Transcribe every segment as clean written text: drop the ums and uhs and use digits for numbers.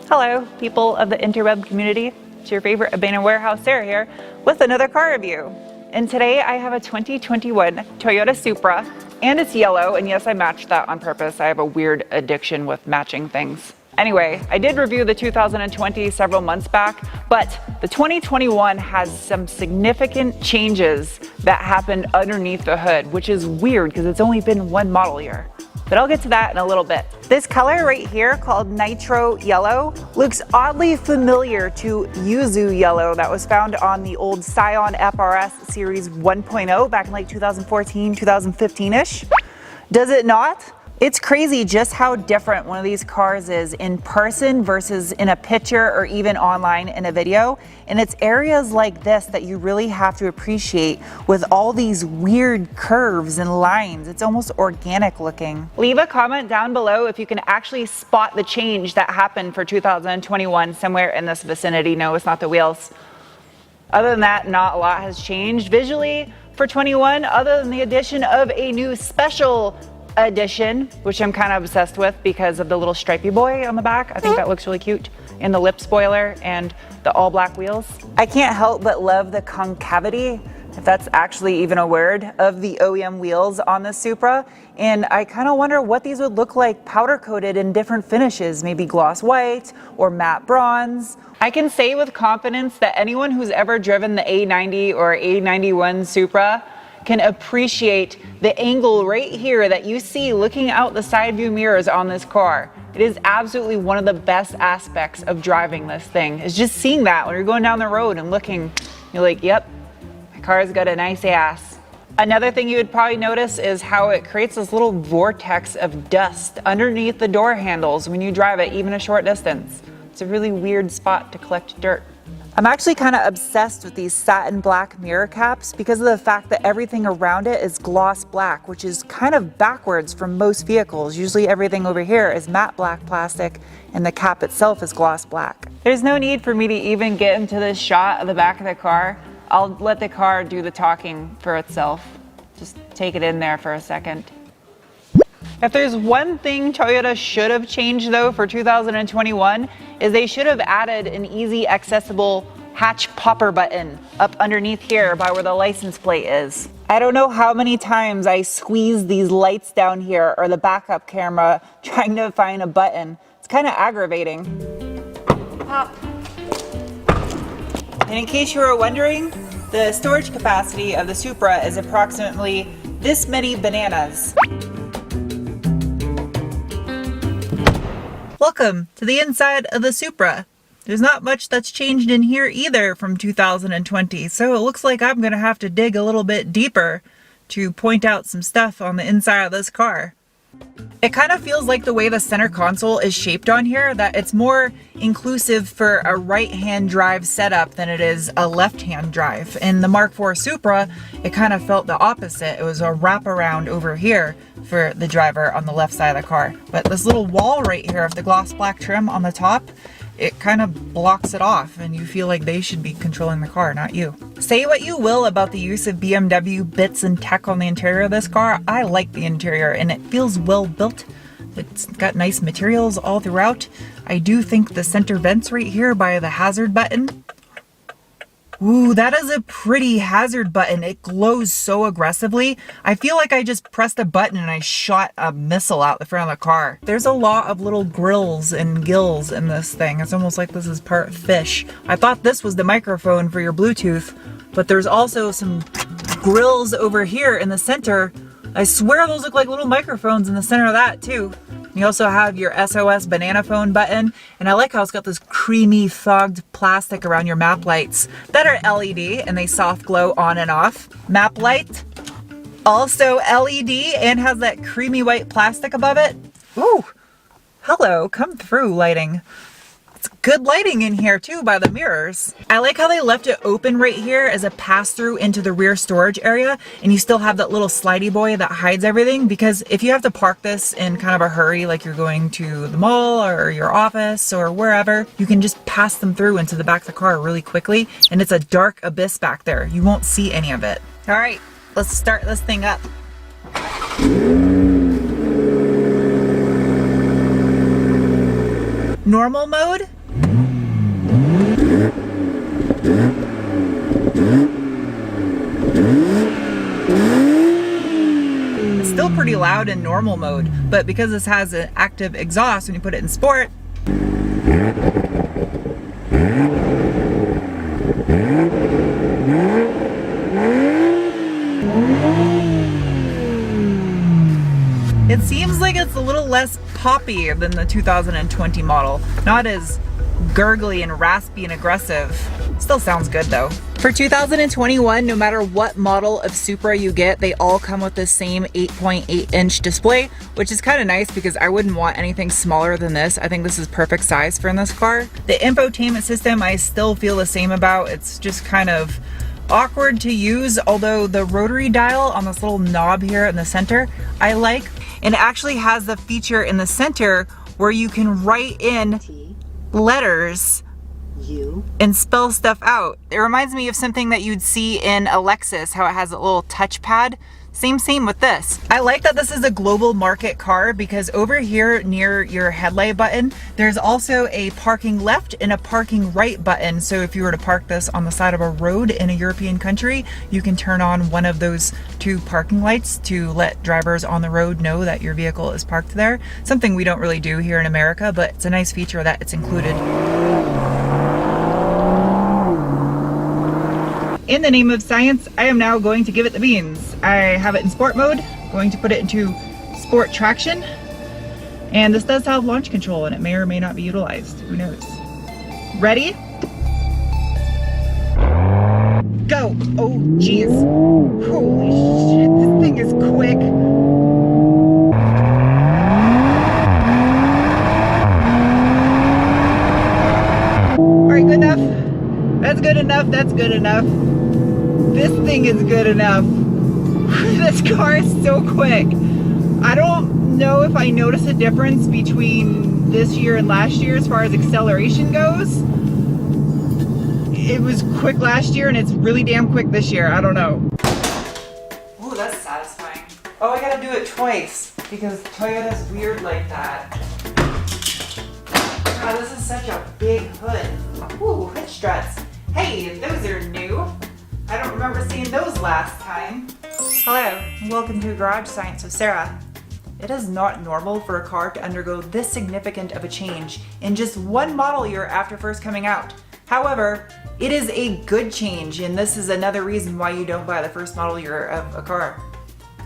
Hello, people of the interweb community. It's your favorite abandoned warehouse Sarah here with another car review. And today I have a 2021 Toyota Supra, and it's yellow, and yes, I matched that on purpose. I have a weird addiction with matching things. Anyway, I did review the 2020 several months back, but the 2021 has some significant changes that happened underneath the hood, which is weird because it's only been one model year. But I'll get to that in a little bit. This color right here, called Nitro Yellow, looks oddly familiar to Yuzu Yellow that was found on the old Scion FRS Series 1.0 back in like 2014, 2015-ish. Does it not? It's crazy just how different one of these cars is in person versus in a picture or even online in a video. And it's areas like this that you really have to appreciate with all these weird curves and lines. It's almost organic looking. Leave a comment down below if you can actually spot the change that happened for 2021 somewhere in this vicinity. No, it's not the wheels. Other than that, not a lot has changed visually for 21, other than the addition of a new special edition, which I'm kind of obsessed with because of the little stripey boy on the back. I think that looks really cute. And the lip spoiler and the all black wheels. I can't help but love the concavity, if that's actually even a word, of the OEM wheels on the Supra. And I kind of wonder what these would look like powder coated in different finishes, maybe gloss white or matte bronze. I can say with confidence that anyone who's ever driven the A90 or A91 Supra can appreciate the angle right here that you see looking out the side view mirrors on this car. It is absolutely one of the best aspects of driving this thing, is just seeing that when you're going down the road and looking, you're like, yep, my car's got a nice ass. Another thing you would probably notice is how it creates this little vortex of dust underneath the door handles when you drive it even a short distance. It's a really weird spot to collect dirt. I'm actually kind of obsessed with these satin black mirror caps because of the fact that everything around it is gloss black, which is kind of backwards from most vehicles. Usually everything over here is matte black plastic and the cap itself is gloss black. There's no need for me to even get into this shot of the back of the car. I'll let the car do the talking for itself. Just take it in there for a second. If there's one thing Toyota should have changed though for 2021 is they should have added an easy accessible hatch popper button up underneath here by where the license plate is. I don't know how many times I squeeze these lights down here or the backup camera trying to find a button. It's kind of aggravating. Pop. And in case you were wondering, the storage capacity of the Supra is approximately this many bananas. Welcome to the inside of the Supra. There's not much that's changed in here either from 2020, so it looks like I'm gonna have to dig a little bit deeper to point out some stuff on the inside of this car. It kind of feels like the way the center console is shaped on here, that it's more inclusive for a right-hand drive setup than it is a left-hand drive. In the Mark IV Supra, it kind of felt the opposite. It was a wraparound over here for the driver on the left side of the car. But this little wall right here of the gloss black trim on the top, it kind of blocks it off and you feel like they should be controlling the car, not you. Say what you will about the use of BMW bits and tech on the interior of this car, I like the interior and it feels well built. It's got nice materials all throughout. I do think the center vents right here by the hazard button, ooh, that is a pretty hazard button. It glows so aggressively. I feel like I just pressed a button and I shot a missile out the front of the car. There's a lot of little grills and gills in this thing. It's almost like this is part fish. I thought this was the microphone for your Bluetooth, but there's also some grills over here in the center. I swear those look like little microphones in the center of that too. You also have your SOS banana phone button, and I like how it's got this creamy fogged plastic around your map lights that are LED and they soft glow on and off. Map light, also LED and has that creamy white plastic above it. Ooh, hello, come through lighting. It's good lighting in here too by the mirrors. I like how they left it open right here as a pass-through into the rear storage area, and you still have that little slidey boy that hides everything, because if you have to park this in kind of a hurry, like you're going to the mall or your office or wherever, you can just pass them through into the back of the car really quickly, and it's a dark abyss back there. You won't see any of it. All right, let's start this thing up. Normal mode It's still pretty loud in normal mode, but because this has an active exhaust when you put it in sport, it seems like it's a little less poppy than the 2020 model. Not as gurgly and raspy and aggressive. Still sounds good though. For 2021, no matter what model of Supra you get, they all come with the same 8.8-inch display, which is kind of nice because I wouldn't want anything smaller than this. I think this is perfect size for in this car. The infotainment system I still feel the same about. It's just kind of awkward to use, although the rotary dial on this little knob here in the center, I like. And it actually has the feature in the center where you can write in letters and spell stuff out. It reminds me of something that you'd see in a Lexus, how it has a little touchpad. Same with this. I like that this is a global market car because over here near your headlight button, there's also a parking left and a parking right button. So if you were to park this on the side of a road in a European country, you can turn on one of those two parking lights to let drivers on the road know that your vehicle is parked there. Something we don't really do here in America, but it's a nice feature that it's included. In the name of science, I am now going to give it the beans. I have it in sport mode, going to put it into sport traction, and this does have launch control and it may or may not be utilized, who knows. Ready? Go! Oh geez. Holy shit, this thing is quick. Alright, good enough. That's good enough, that's good enough. This thing is good enough. This car is so quick. I don't know if I notice a difference between this year and last year as far as acceleration goes. It was quick last year and it's really damn quick this year. I don't know. Ooh, that's satisfying. Oh, I gotta do it twice because Toyota's weird like that. God, this is such a big hood. Ooh, hood struts. Hey, those are new. I don't remember seeing those last time. Hello, and welcome to Garage Science with Sarah. It is not normal for a car to undergo this significant of a change in just one model year after first coming out. However, it is a good change, and this is another reason why you don't buy the first model year of a car.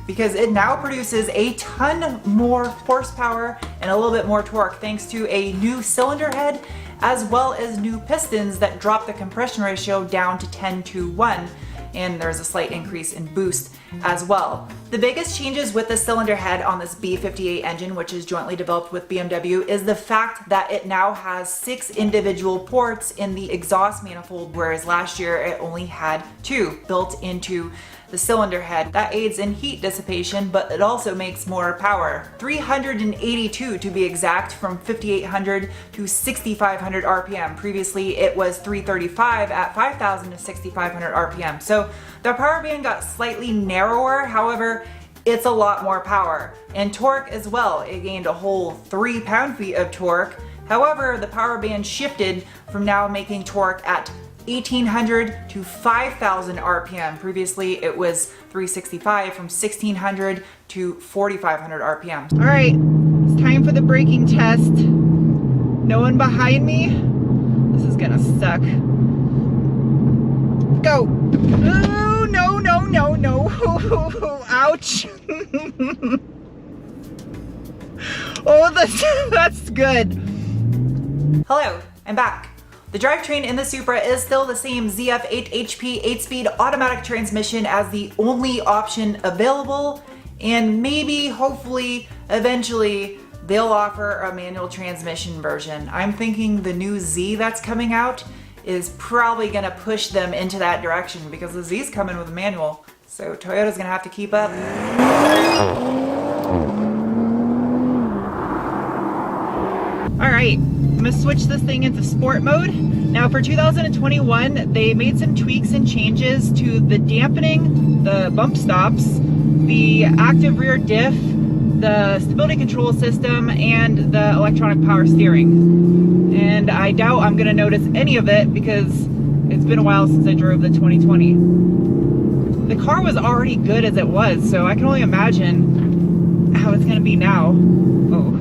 Because it now produces a ton more horsepower and a little bit more torque thanks to a new cylinder head as well as new pistons that drop the compression ratio down to 10:1, and there's a slight increase in boost as well. The biggest changes with the cylinder head on this B58 engine, which is jointly developed with BMW, is the fact that it now has 6 individual ports in the exhaust manifold, whereas last year it only had 2 built into the cylinder head. That aids in heat dissipation, but it also makes more power. 382 to be exact, from 5,800 to 6,500 RPM. Previously it was 335 at 5,000 to 6,500 RPM. So the power band got slightly narrower, however, it's a lot more power. And torque as well, it gained a whole 3 pound-feet of torque. However, the power band shifted from now making torque at 1,800 to 5,000 RPM. Previously it was 365 from 1,600 to 4,500 RPM. All right, it's time for the braking test. No one behind me? This is gonna suck. Go. Oh, no, no, no, no. Ouch. Oh, that's good. Hello, I'm back. The drivetrain in the Supra is still the same ZF8 HP 8-speed automatic transmission as the only option available, and maybe, hopefully, eventually, they'll offer a manual transmission version. I'm thinking the new Z that's coming out is probably gonna push them into that direction because the Z's coming with a manual, so Toyota's gonna have to keep up. All right. I'm gonna switch this thing into sport mode. Now for 2021, they made some tweaks and changes to the dampening, the bump stops, the active rear diff, the stability control system, and the electronic power steering. And I doubt I'm gonna notice any of it because it's been a while since I drove the 2020. The car was already good as it was, so I can only imagine how it's gonna be now. Oh.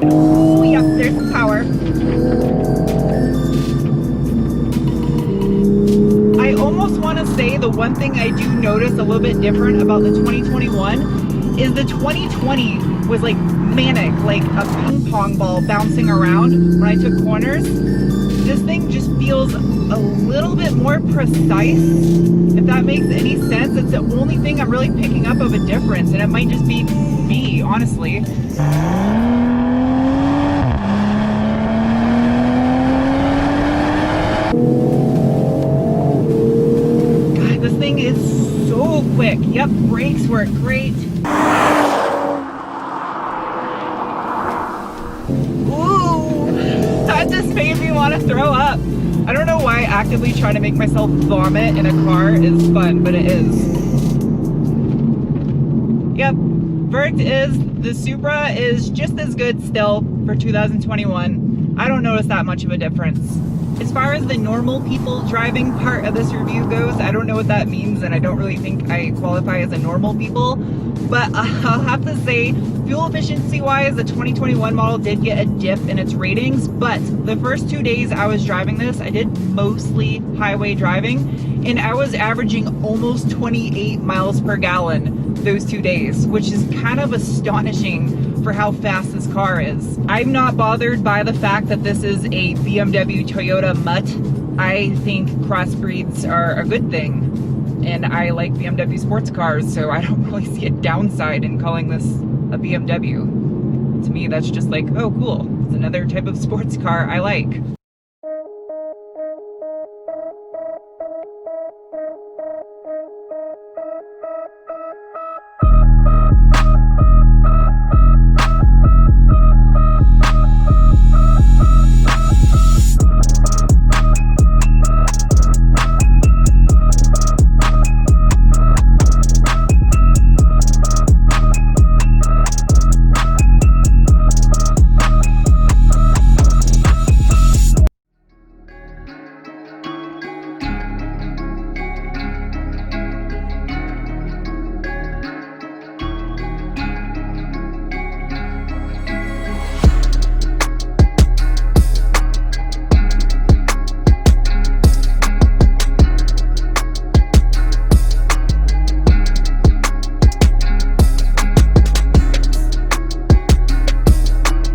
Oh, yep, there's some power. I almost want to say the one thing I do notice a little bit different about the 2021 is the 2020 was like manic, like a ping pong ball bouncing around when I took corners. This thing just feels a little bit more precise, if that makes any sense. It's the only thing I'm really picking up of a difference, and it might just be me, honestly. God, this thing is so quick. Yep, brakes work great. That just made me want to throw up. I don't know why actively trying to make myself vomit in a car is fun, but it is. Yep, verdict is the Supra is just as good still for 2021. I don't notice that much of a difference. As far as the normal people driving part of this review goes, I don't know what that means, and I don't really think I qualify as a normal people, but I'll have to say, fuel efficiency wise, the 2021 model did get a dip in its ratings, but the first 2 days I was driving this, I did mostly highway driving, and I was averaging almost 28 miles per gallon those 2 days, which is kind of astonishing for how fast this car is. I'm not bothered by the fact that this is a BMW Toyota mutt. I think crossbreeds are a good thing, and I like BMW sports cars, so I don't really see a downside in calling this a BMW. To me, that's just like, oh cool, it's another type of sports car I like.